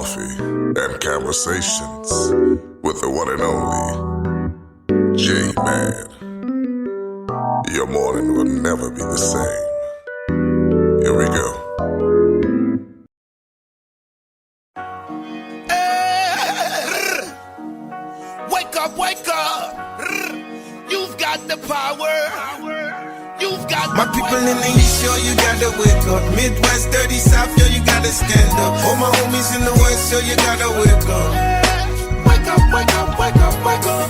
coffee and conversations with the one and only J-Man. Your morning will never be the same. Here we go. Wake up, wake up. You've got the power. You've got the My people in the East, yo, you gotta wake up. Midwest, dirty South, yo, you gotta stand up. All my homies in the West, yo, you gotta wake up. Wake up, wake up, wake up, wake up.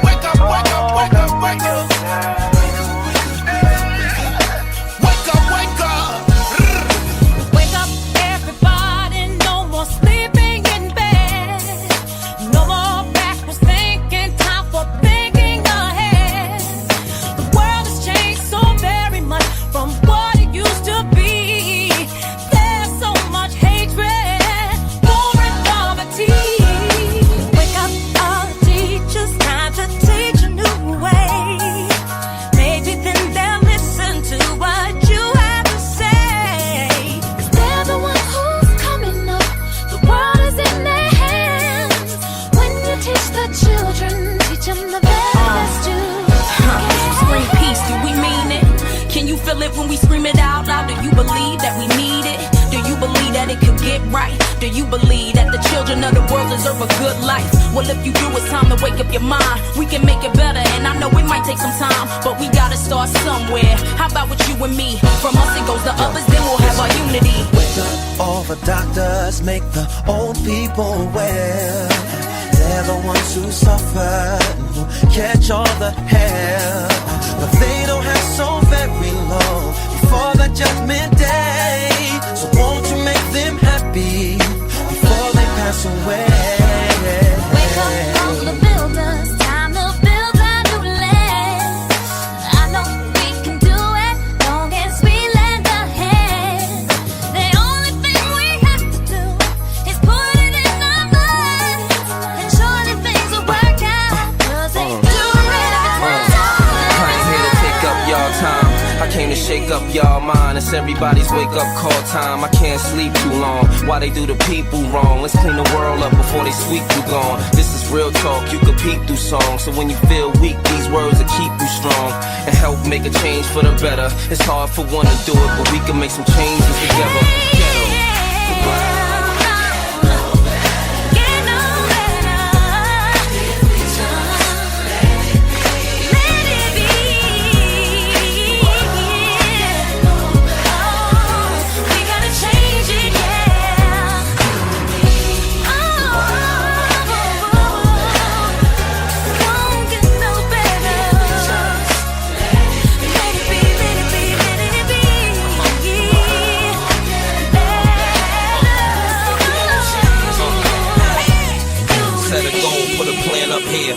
Wake up, wake up, wake up, wake up. Wake up, wake up. Wake up, everybody, no more sleeping in bed. No more backwards thinking, time for thinking ahead. The world has changed so very much from what it used to be. There's so much hatred, war and poverty. Wake up, all teachers, time to teach a new way. Maybe then they'll listen to what you have to say. 'Cause they're the one who's coming up. The world is in their hands. When you teach the children, teach them the best you can. Scream peace, do we mean it? Can you feel it when we scream it out loud? Do you believe that we need it? Do you believe that it could get right? Do you believe that the children of the world deserve a good life? Well, if you do, it's time to wake up your mind. We can make it better, and I know it might take some time, but we gotta start somewhere. How about with you and me? From us it goes to others, then we'll have our unity. Wake up, all the doctors make the old people well. They're the ones who suffer and who catch all the hell. But they don't have so very long before the judgment day. So won't you make them happy before they pass away? Wake up, all the builders, time to build a new land. I know we can do it, long as we lend a hand. The only thing we have to do is put it in our minds, and surely things will work out, 'cause they do it every I ain't here to take up y'all time. I came to shake up y'all mind. It's everybody's wake up call time. I can't sleep too long. Why they do the people wrong? Let's clean the world up before they sweep you gone. This is real talk, you could peek through songs. So when you feel weak, these words will keep you strong and help make a change for the better. It's hard for one to do it, but we can make some changes together. Ghetto.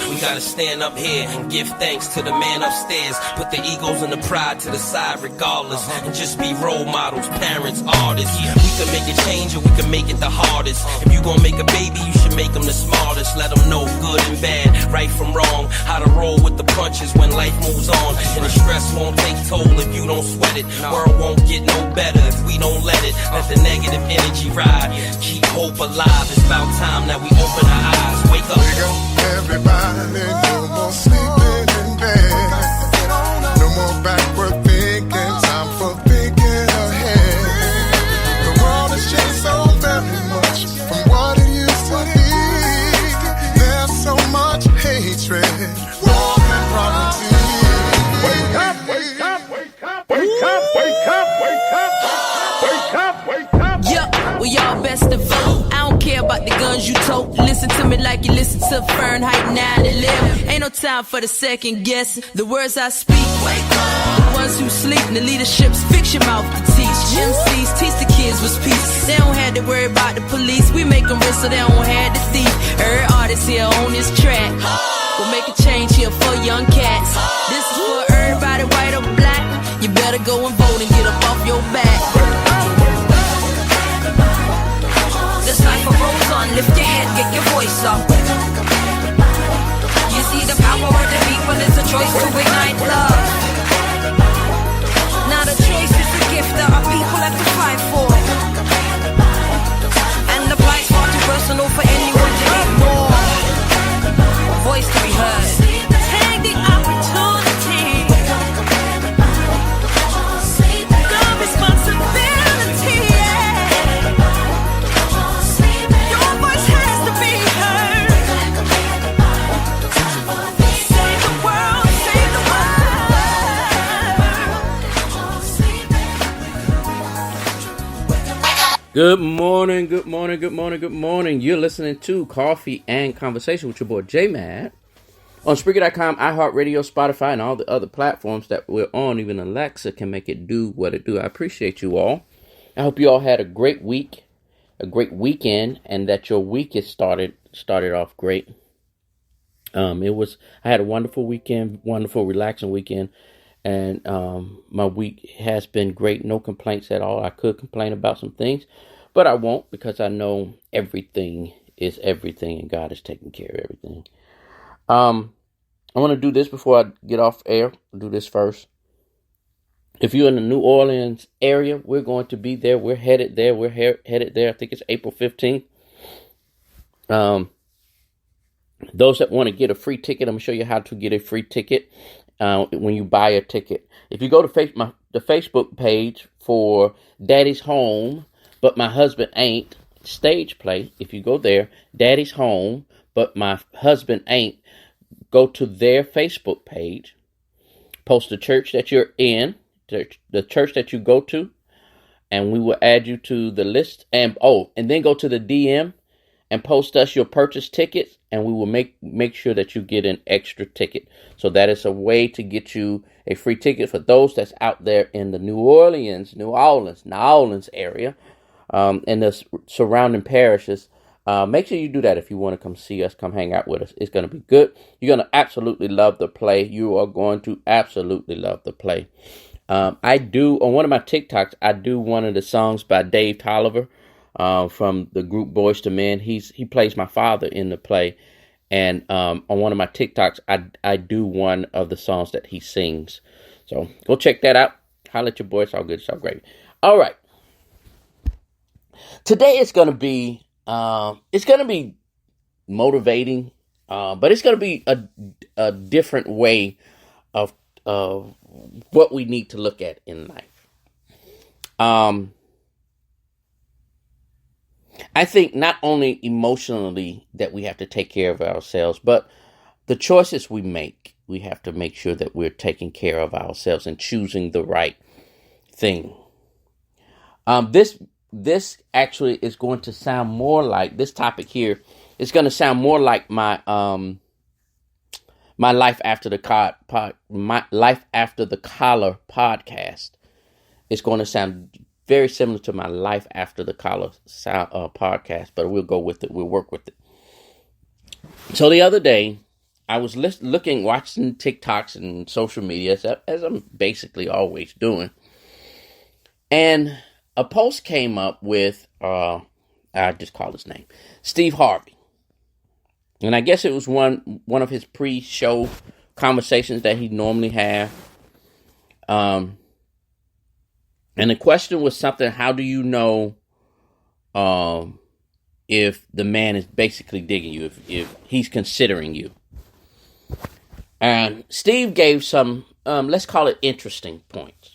We gotta stand up here and give thanks to the man upstairs. Put the egos and the pride to the side regardless, and just be role models, parents, artists. We can make a change or we can make it the hardest. If you gon' make a baby, you should make them the smartest. Let them know good and bad, right from wrong, how to roll with the punches when life moves on. And the stress won't take toll if you don't sweat it. World won't get no better if we don't let it. Let the negative energy ride, keep hope alive. It's about time that we open our eyes. Wake up. Wake up, everybody, no more sleeping in bed. No more backward thinking, time for thinking ahead. The world has changed so very much from what it used to be. There's so much hatred, war and poverty. Wake up, wake up, wake up, wake up, wake up, wake up, wake up, wake up. Yup, well y'all best to vote. I don't care about the guns you tote. Listen to me like you listen to Fahrenheit 9/11. Ain't no time for the second guessing. The words I speak, wake up. The ones who sleep in the leadership's fix your mouth to teach. MCs teach the kids with peace. They don't have to worry about the police. We make them rich so they don't have the thief. Every artist here on this track. We'll make a change here for young cats. This is for everybody, white or black. You better go and vote and get up off your back. This life rolls on, lift your head, get your voice up. You see the power of the people, it's a choice to ignite love. Not a choice, it's a gift that our people have to fight for. And the plights far too personal for anyone to ignore. Voice to be heard. Take the opportunity. The responsibility. Your voice has to be heard. Save the world, save the world. Good morning, good morning, good morning, good morning. You're listening to Coffee and Conversation with your boy J-Mad on Spreaker.com, iHeartRadio, Spotify, and all the other platforms that we're on. Even Alexa can make it do what it do. I appreciate you all. I hope you all had a great week, a great weekend, and that your week is started off great. I had a wonderful weekend, wonderful relaxing weekend, and my week has been great. No complaints at all. I could complain about some things, but I won't, because I know everything is everything, and God is taking care of everything. I want to do this before I get off air. I'll do this first. If you're in the New Orleans area, we're going to be there. We're headed there. Headed there. I think it's April 15th. Those that want to get a free ticket, I'm going to show you how to get a free ticket when you buy a ticket. If you go to the Facebook page for Daddy's Home, But My Husband Ain't stage play, if you go there, Daddy's Home, But My Husband Ain't, go to their Facebook page, post the church that you're in, the church that you go to, and we will add you to the list. And then go to the DM and post us your purchase tickets, and we will make sure that you get an extra ticket. So that is a way to get you a free ticket for those that's out there in the New Orleans area, and the surrounding parishes. Make sure you do that if you want to come see us, come hang out with us. It's going to be good. You're going to absolutely love the play. You are going to absolutely love the play. I do, on one of my TikToks, I do one of the songs by Dave Tolliver from the group Boyz II Men. He plays my father in the play. And on one of my TikToks, I do one of the songs that he sings. So go check that out. Holla at your boy. It's all good. It's all great. All right. Today it's going to be motivating, but it's going to be a different way of what we need to look at in life. I think not only emotionally that we have to take care of ourselves, but the choices we make, we have to make sure that we're taking care of ourselves and choosing the right thing. This actually is going to sound more like, this topic here is going to sound more like my Life After the Collar podcast. It's going to sound very similar to my Life After the Collar podcast, but we'll go with it. We'll work with it. So the other day, I was watching TikToks and social media, as I'm basically always doing, and a post came up with, I just call his name, Steve Harvey. And I guess it was one of his pre-show conversations that he normally have. And the question was something, how do you know if the man is basically digging you, if he's considering you? And Steve gave some, let's call it interesting points.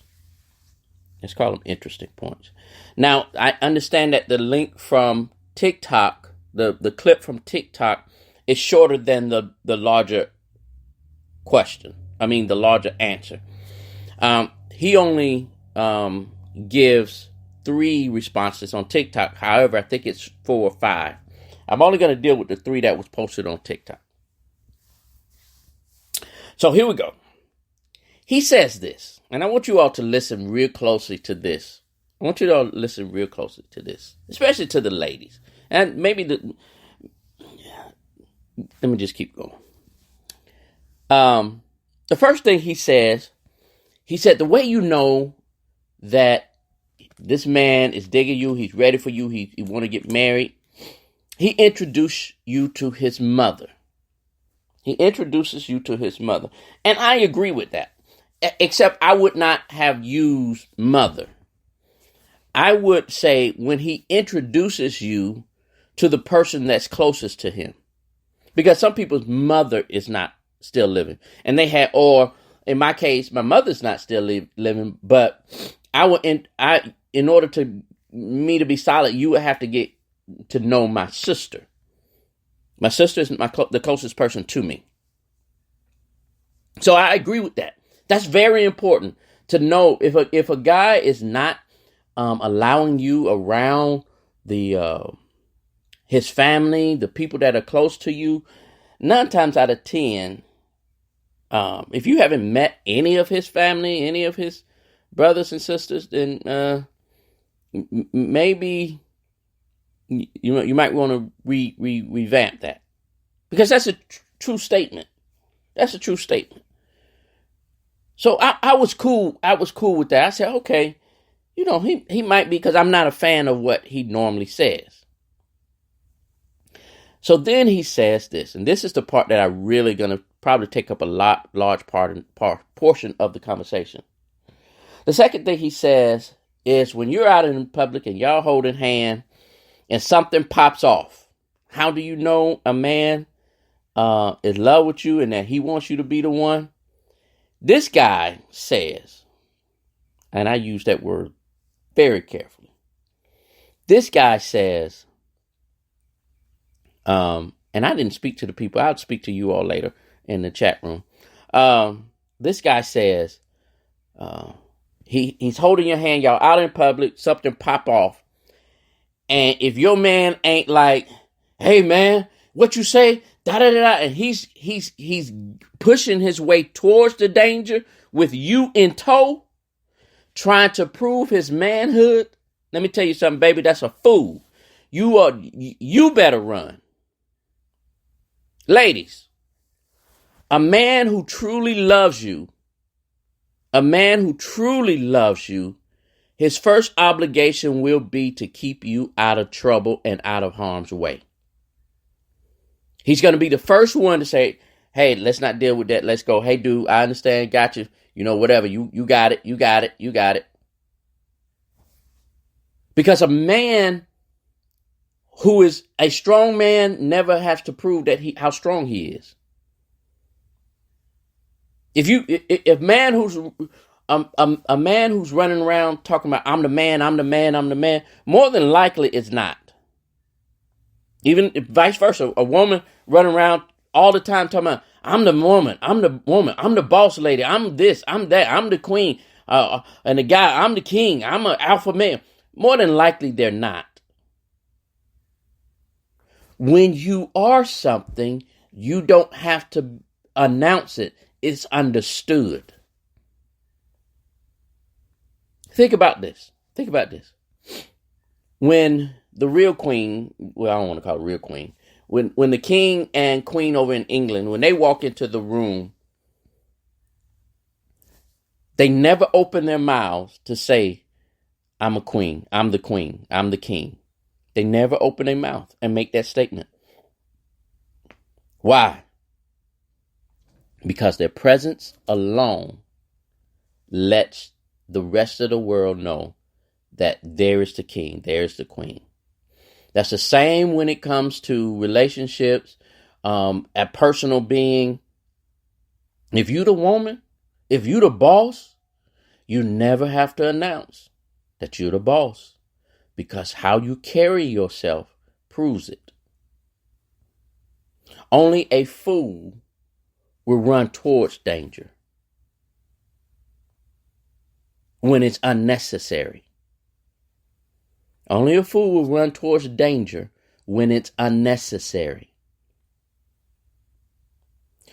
Let's call them interesting points. Now, I understand that the link from TikTok, the clip from TikTok, is shorter than the larger question. I mean, the larger answer. He only gives 3 responses on TikTok. However, I think it's 4 or 5. I'm only going to deal with the 3 that was posted on TikTok. So here we go. He says this, and I want you all to listen real closely to this. I want you to all listen real closely to this, especially to the ladies. And maybe let me just keep going. The first thing he said, the way you know that this man is digging you, he's ready for you, he want to get married, he introduced you to his mother. He introduces you to his mother. And I agree with that. Except I would not have used mother. I would say when he introduces you to the person that's closest to him. Because some people's mother is not still living. And they had, or in my case, my mother's not still living, but in order to me to be solid, you would have to get to know my sister. My sister is the closest person to me. So I agree with that. That's very important to know if a guy is not allowing you around his family, the people that are close to you. 9 times out of 10, if you haven't met any of his family, any of his brothers and sisters, then maybe you might want to revamp that, because that's a true statement. That's a true statement. So I was cool. I was cool with that. I said, okay, he might be, because I'm not a fan of what he normally says. So then he says this, and this is the part that I really going to probably take up a large portion of the conversation. The second thing he says is, when you're out in public and y'all holding hand and something pops off, how do you know a man is in love with you and that he wants you to be the one? This guy says, and I use that word very carefully. This guy says, and I didn't speak to the people. I'll speak to you all later in the chat room. This guy says, he's holding your hand, y'all out in public, something pop off. And if your man ain't like, hey man, what you say? Da da da da, and he's pushing his way towards the danger with you in tow, trying to prove his manhood. Let me tell you something, baby, that's a fool. You better run. Ladies, a man who truly loves you, his first obligation will be to keep you out of trouble and out of harm's way. He's going to be the first one to say, hey, let's not deal with that. Let's go. Hey, dude, I understand. Got you. Whatever. You got it. You got it. You got it. Because a man who is a strong man never has to prove that how strong he is. If man who's a man who's running around talking about I'm the man, more than likely it's not. Even vice versa, a woman running around all the time talking about I'm the woman, I'm the boss lady, I'm this, I'm that, I'm the queen, and the guy, I'm the king, I'm an alpha male. More than likely they're not. When you are something, you don't have to announce it. It's understood. Think about this. When the real queen, well, I don't want to call it real queen. When the king and queen over in England, when they walk into the room, they never open their mouths to say, I'm a queen, I'm the queen, I'm the king. They never open their mouth and make that statement. Why? Because their presence alone lets the rest of the world know that there is the king, there is the queen. That's the same when it comes to relationships, a personal being. If you the woman, if you the boss, you never have to announce that you're the boss, because how you carry yourself proves it. Only a fool will run towards danger when it's unnecessary. Only a fool will run towards danger when it's unnecessary.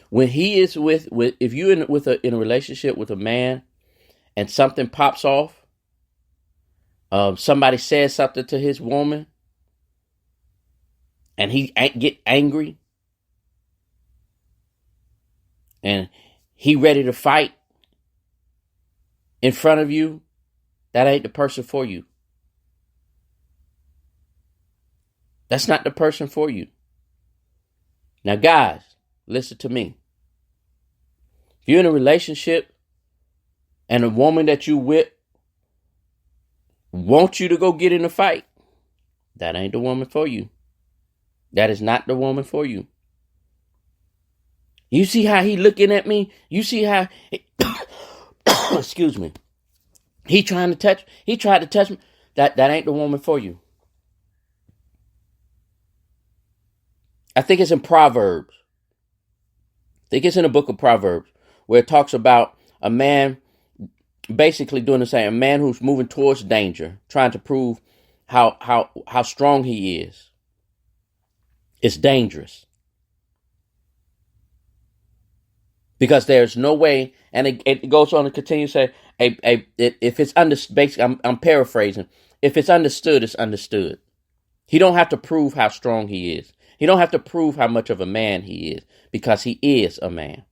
When he is if you're in a relationship with a man and something pops off, somebody says something to his woman and he get angry and he ready to fight in front of you, that ain't the person for you. That's not the person for you. Now, guys, listen to me. If you're in a relationship and a woman that you with want you to go get in a fight, that ain't the woman for you. That is not the woman for you. You see how he looking at me? You see how, excuse me, he tried to touch me. That ain't the woman for you. I think it's in Proverbs. I think it's in the book of Proverbs where it talks about a man basically doing the same. A man who's moving towards danger, trying to prove how strong he is. It's dangerous. Because there's no way, and it goes on to continue to say, if it's basically, I'm paraphrasing, if it's understood, it's understood. He don't have to prove how strong he is. He don't have to prove how much of a man he is, because he is a man.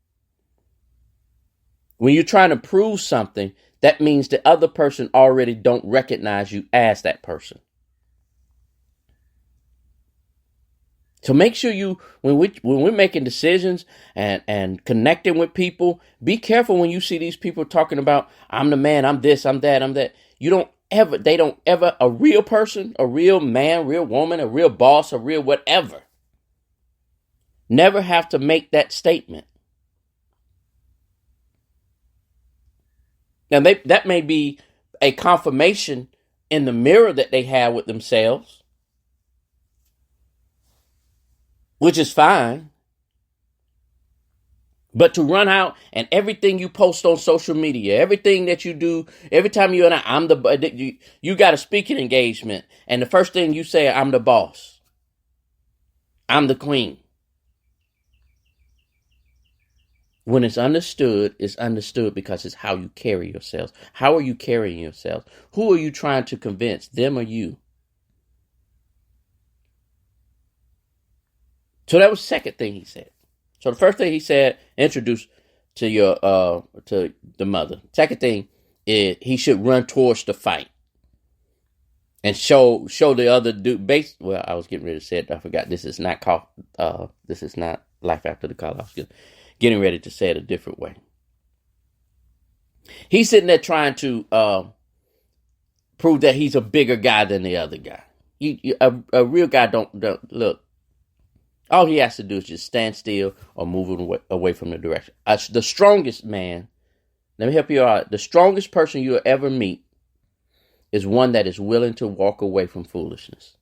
When you're trying to prove something, that means the other person already don't recognize you as that person. So make sure when we're making decisions and connecting with people, be careful when you see these people talking about, I'm the man, I'm this, I'm that, I'm that. They don't ever, a real person, a real man, real woman, a real boss, a real whatever, never have to make that statement. Now, that may be a confirmation in the mirror that they have with themselves, which is fine. But to run out and everything you post on social media, everything that you do, every time you got a speaking engagement, and the first thing you say, I'm the boss, I'm the queen. When it's understood because it's how you carry yourselves. How are you carrying yourselves? Who are you trying to convince, them or you? So that was the second thing he said. So the first thing he said, introduce to your to the mother. Second thing is he should run towards the fight and show the other dude. Well, I was getting ready to say it. I forgot. This is not Life After the Call. I was getting ready to say it a different way. He's sitting there trying to prove that he's a bigger guy than the other guy. A real guy don't look. All he has to do is just stand still or move away from the direction. The strongest man, let me help you out. The strongest person you'll ever meet is one that is willing to walk away from foolishness.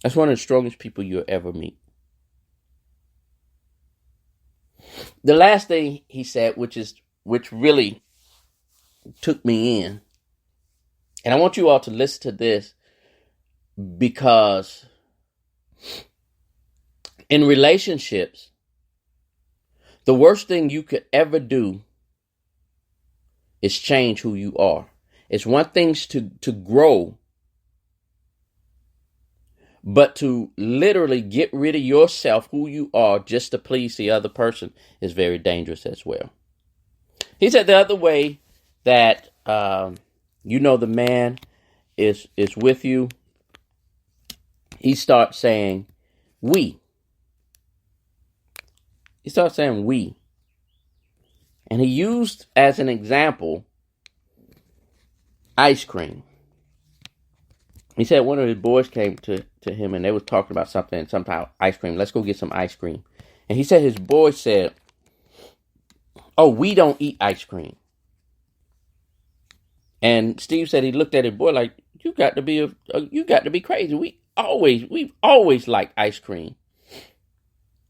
That's one of the strongest people you'll ever meet. The last thing he said, which really took me in, and I want you all to listen to this, because in relationships, the worst thing you could ever do is change who you are. It's one thing to grow, but to literally get rid of yourself, who you are, just to please the other person is very dangerous as well. He said the other way that the man is with you, he starts saying we. He starts saying we. And he used as an example ice cream. He said one of his boys came to him and they was talking about something, somehow ice cream. Let's go get some ice cream. And he said his boy said, oh, we don't eat ice cream. And Steve said he looked at his boy like, you got to be crazy. We've always liked ice cream.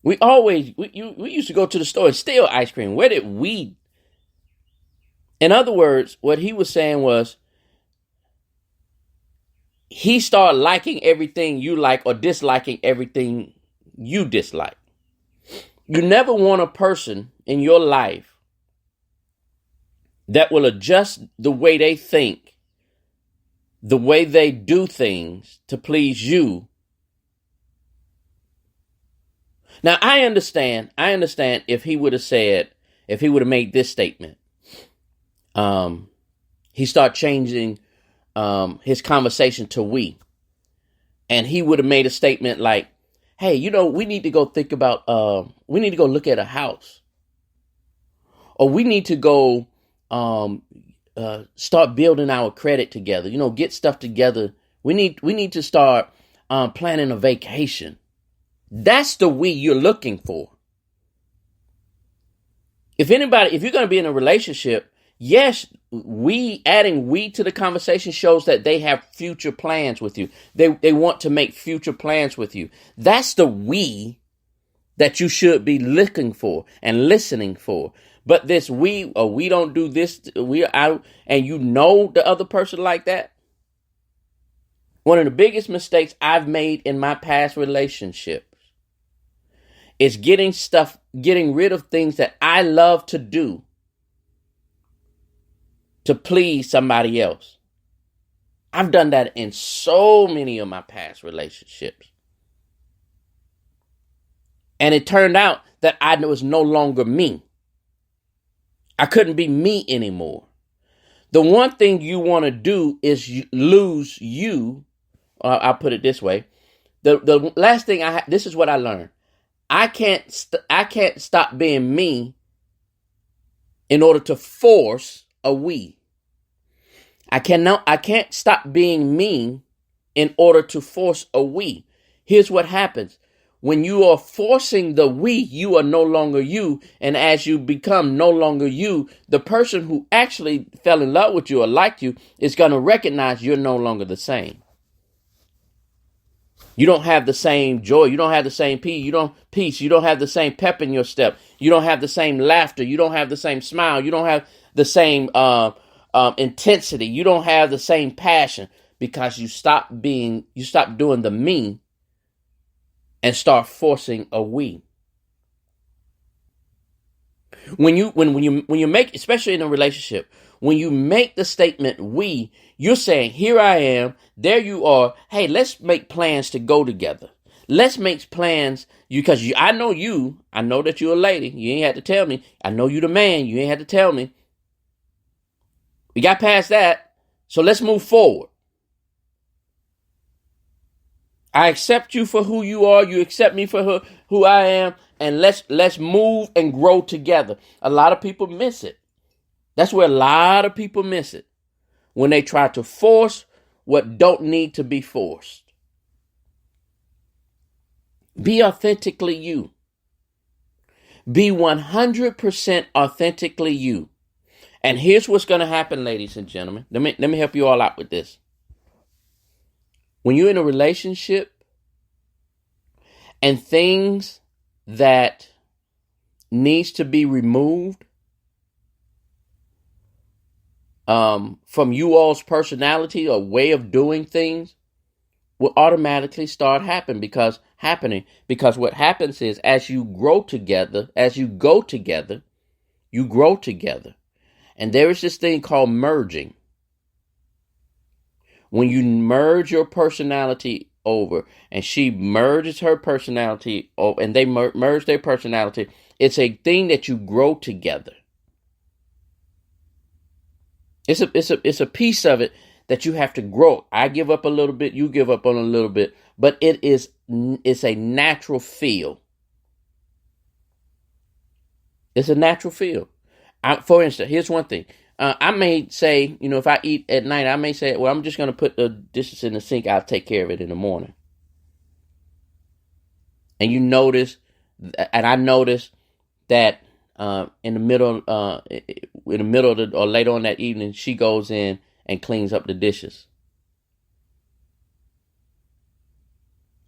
We used to go to the store and steal ice cream. Where did we? In other words, what he was saying was, he started liking everything you like or disliking everything you dislike. You never want a person in your life that will adjust the way they think, the way they do things to please you. Now, I understand if he would have made this statement, he started changing his conversation to we. And he would have made a statement like, hey, we need to go we need to go look at a house. Or we need to go start building our credit together. Get stuff together. We need to start planning a vacation. That's the we you're looking for. If you're going to be in a relationship, yes, adding we to the conversation shows that they have future plans with you. They want to make future plans with you. That's the we that you should be looking for and listening for. But this we don't do this, we're out, and the other person like that. One of the biggest mistakes I've made in my past relationships is getting rid of things that I love to do to please somebody else. I've done that in so many of my past relationships. And it turned out that I was no longer me. I couldn't be me anymore. The one thing you want to do is lose you. I'll put it this way. The last thing this is what I learned. I can't stop being me in order to force a we. I can't stop being me in order to force a we. Here's what happens. When you are forcing the we, you are no longer you. And as you become no longer you, the person who actually fell in love with you or liked you is going to recognize you're no longer the same. You don't have the same joy. You don't have the same peace. You don't have the same pep in your step. You don't have the same laughter. You don't have the same smile. You don't have the same intensity. You don't have the same passion because you stop doing the me and start forcing a we. When you make, especially in a relationship, when you make the statement we, you're saying, here I am, there you are. Hey, let's make plans to go together. Let's make plans because I know you. I know that you're a lady. You ain't had to tell me. I know you the man. You ain't had to tell me. We got past that. So let's move forward. I accept you for who you are. You accept me for who I am. And let's move and grow together. A lot of people miss it. That's where a lot of people miss it. When they try to force what don't need to be forced. Be authentically you. Be 100% authentically you. And here's what's going to happen, ladies and gentlemen. Let me help you all out with this. When you're in a relationship and things that needs to be removed from you all's personality or way of doing things will automatically start happening because what happens is as you grow together, you grow together. And there is this thing called merging. When you merge your personality over and she merges her personality over and they merge their personality, it's a thing that you grow together. It's a piece of it that you have to grow. I give up a little bit, you give up on a little bit, but it's a natural feel. It's a natural feel. For instance, here's one thing. I may say, if I eat at night, I may say, well, I'm just going to put the dishes in the sink. I'll take care of it in the morning. And you notice, and I notice that in the middle of or later on that evening, she goes in and cleans up the dishes.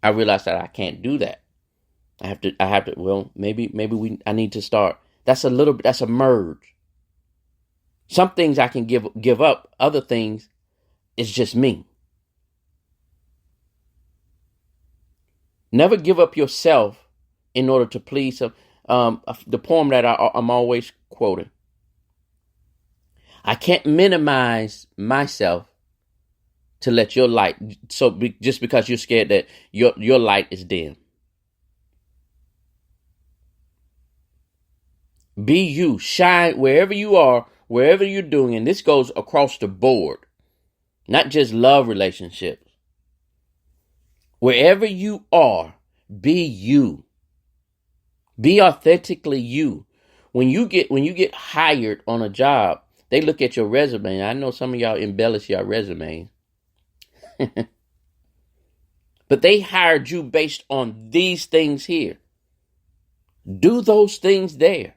I realize that I can't do that. I have to. Well, maybe I need to start. That's a merge. Some things I can give up. Other things, it's just me. Never give up yourself in order to please him. The poem that I'm always quoting. I can't minimize myself to let your light. Just because you're scared that your light is dim. Be you. Shine wherever you are, wherever you're doing. And this goes across the board. Not just love relationships. Wherever you are, be you. Be authentically you. When you get hired on a job, They look at your resume. I know some of y'all embellish your resume. But they hired you based on these things here. Do those things there.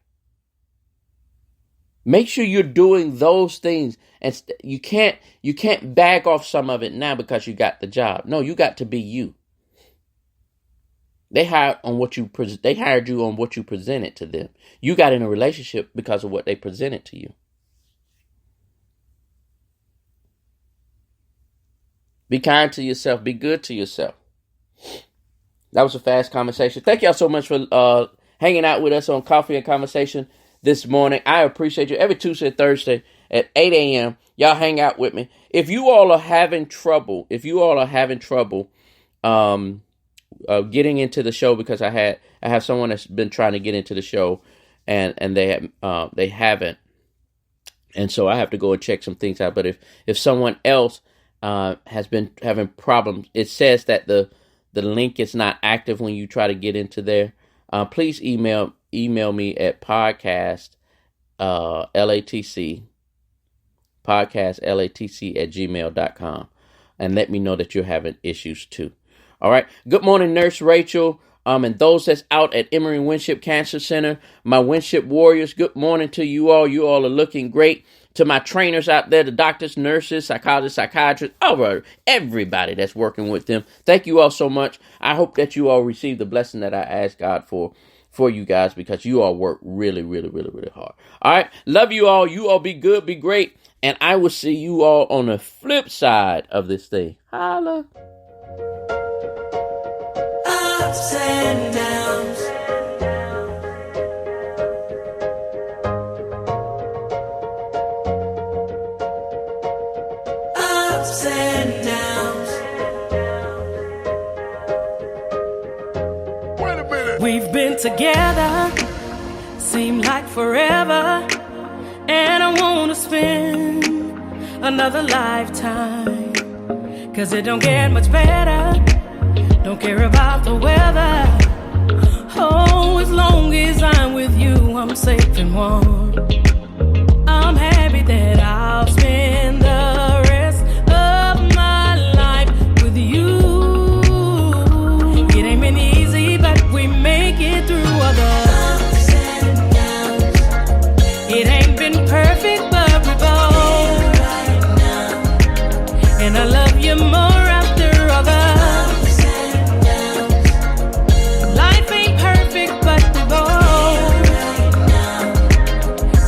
Make sure you're doing those things. And you can't bag off some of it now because you got the job. No, you got to be you. They hired you on what you presented to them. You got in a relationship because of what they presented to you. Be kind to yourself. Be good to yourself. That was a fast conversation. Thank y'all so much for hanging out with us on Coffee and Conversation this morning. I appreciate you. Every Tuesday and Thursday at 8 a.m., y'all hang out with me. If you all are having trouble, getting into the show, because I have someone that's been trying to get into the show and they haven't, and so I have to go and check some things out. But if someone else has been having problems, it says that the link is not active when you try to get into there. Please email me at podcast latc @gmail.com and let me know that you're having issues too. All right. Good morning, Nurse Rachel. And those that's out at Emory Winship Cancer Center, my Winship warriors, good morning to you all. You all are looking great. To my trainers out there, the doctors, nurses, psychologists, psychiatrists, everybody that's working with them, thank you all so much. I hope that you all receive the blessing that I asked God for you guys, because you all work really, really, really, really hard. All right. Love you all. You all be good, be great. And I will see you all on the flip side of this thing. Holla. Ups and downs. Ups and downs. Wait a minute. We've been together, seem like forever, and I wanna spend another lifetime, 'cause it don't get much better, don't care about the weather. Oh, as long as I'm with you, I'm safe and warm. I'm happy that I'll spend the rest of my life with you. It ain't been easy, but we make it through all the ups and downs. It ain't been perfect, but we both right now. And I love you more after all the ups and downs. Life ain't perfect, but we both right now.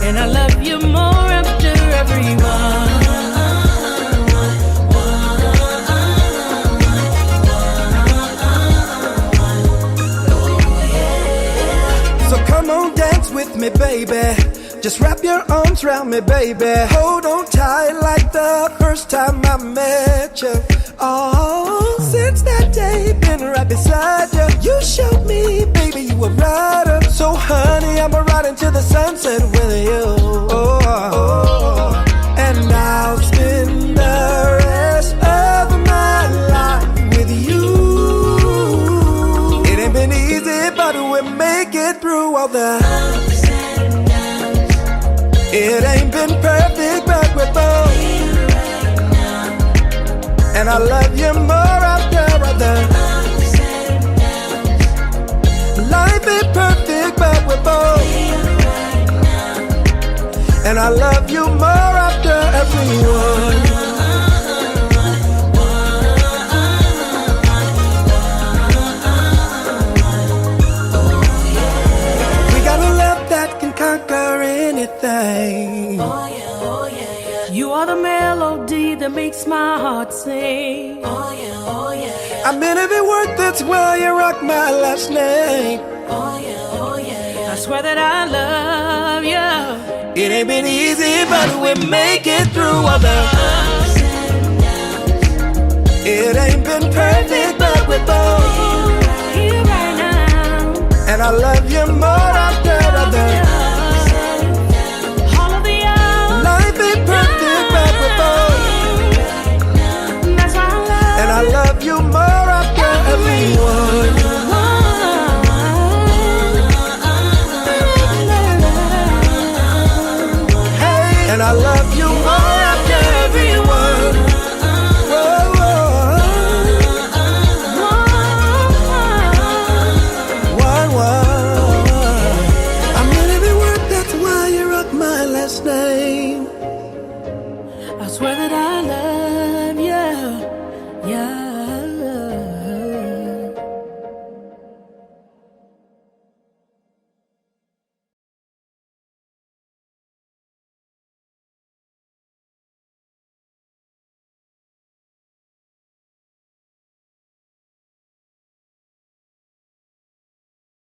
And I love you more after everyone. So come on, dance with me, baby. Just wrap your arms around me, baby. Hold on tight like the first time I met you. Oh, since that day, been right beside you. You showed me, baby, you were right. So honey, I'ma ride into the sunset with you. Oh, and I'll spend the rest of my life with you. It ain't been easy, but we'll make it through all the ups and downs. It ain't been perfect, but we're both here right now. And I love you more after all the ups and downs. Life ain't perfect, but we're both here right now. And I love you more after everyone. We got a love that can conquer anything. Oh yeah, oh yeah, yeah. You are the melody that makes my heart sing. Oh yeah, oh yeah, yeah. I'm in every word that's why you rock my last name. Oh yeah, oh yeah, yeah. I swear that I love you. It ain't been easy, but we make it through all the ups and downs. It ain't been perfect, but we're both Here right now. and I love you more after all the ups and downs. All of the ups. life ain't perfect, but we're both That's why I love and I love you more after everyone. Hey, and I love that I love you, yeah.